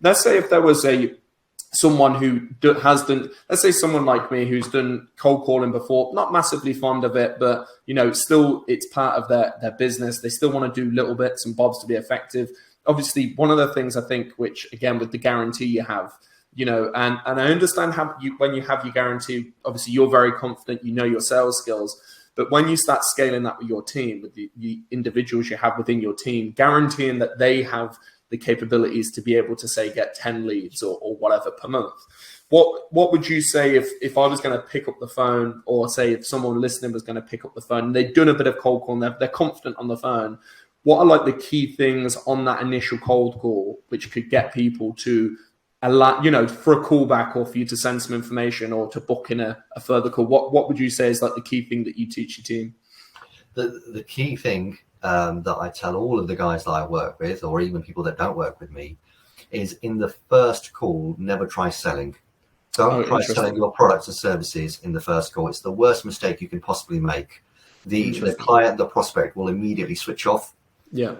let's say if there was someone who has done, let's say someone like me who's done cold calling before, not massively fond of it, but still it's part of their business. They still want to do little bits and bobs to be effective. Obviously, one of the things I think, which again with the guarantee you have, and I understand how when you have your guarantee, obviously you're very confident, your sales skills. But when you start scaling that with your team, with the individuals you have within your team, guaranteeing that they have the capabilities to be able to say get 10 leads or whatever per month. What would you say if I was going to pick up the phone, or say if someone listening was going to pick up the phone and they've done a bit of cold calling, they're confident on the phone, what are like the key things on that initial cold call which could get people to allow, for a callback or for you to send some information or to book in a further call? What would you say is like the key thing that you teach your team? The key thing that I tell all of the guys that I work with, or even people that don't work with me, is in the first call, never try selling. Don't try selling your products or services in the first call. It's the worst mistake you can possibly make. The client, the prospect will immediately switch off. Yeah.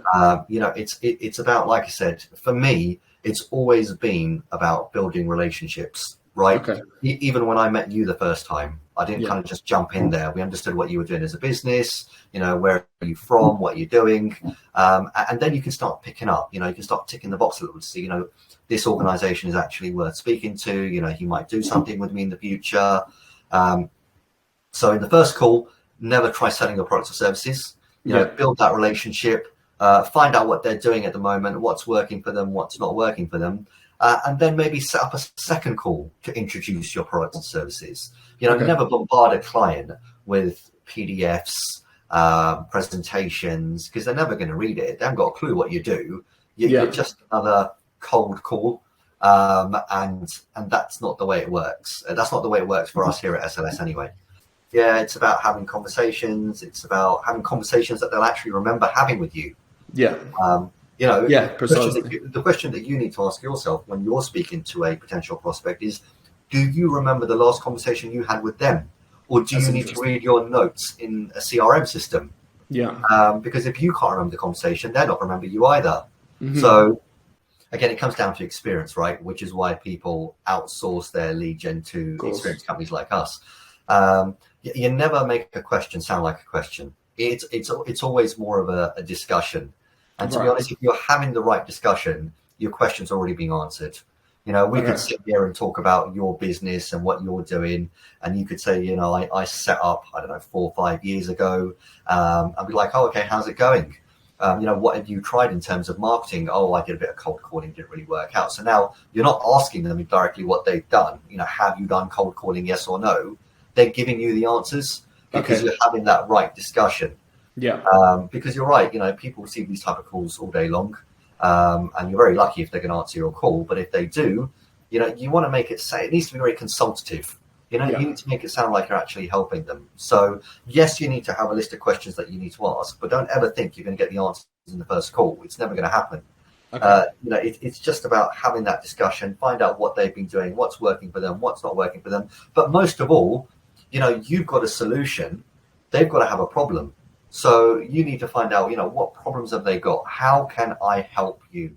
It's about, like I said, for me, it's always been about building relationships, right? Okay. Even when I met you the first time, I didn't kind of just jump in there. We understood what you were doing as a business, where are you from, what are you doing? And then you can start picking up, you can start ticking the box a little to see, this organization is actually worth speaking to, he might do something with me in the future. So in the first call, never try selling your products or services, build that relationship, find out what they're doing at the moment, what's working for them, what's not working for them. And then maybe set up a second call to introduce your products and services. Never bombard a client with PDFs, presentations, because they're never going to read it. They haven't got a clue what you do. You're just another cold call. And that's not the way it works. That's not the way it works for us here at SLS anyway. Yeah, it's about having conversations. It's about having conversations that they'll actually remember having with you. Yeah. Precisely. The question that you need to ask yourself when you're speaking to a potential prospect is, do you remember the last conversation you had with them? Or do you need to read your notes in a CRM system? Yeah. Because if you can't remember the conversation, they're not remember you either. Mm-hmm. So again, it comes down to experience, right? Which is why people outsource their lead gen to experienced companies like us. You never make a question sound like a question. It's always more of a discussion. And to be honest, if you're having the right discussion, your question's already being answered. We could sit here and talk about your business and what you're doing. And you could say, I set up, 4 or 5 years ago. I'd be like, oh, okay, how's it going? What have you tried in terms of marketing? Oh, I did a bit of cold calling, didn't really work out. So now you're not asking them directly what they've done. Have you done cold calling, yes or no? They're giving you the answers because you're having that right discussion. Yeah. Because you're right, people receive these type of calls all day long. And you're very lucky if they can answer your call. But if they do, you want to make it it needs to be very consultative. You need to make it sound like you're actually helping them. So yes, you need to have a list of questions that you need to ask, but don't ever think you're going to get the answers in the first call. It's never going to happen. Okay. It's just about having that discussion, find out what they've been doing, what's working for them, what's not working for them. But most of all, you've got a solution. They've got to have a problem. So you need to find out, what problems have they got? How can I help you?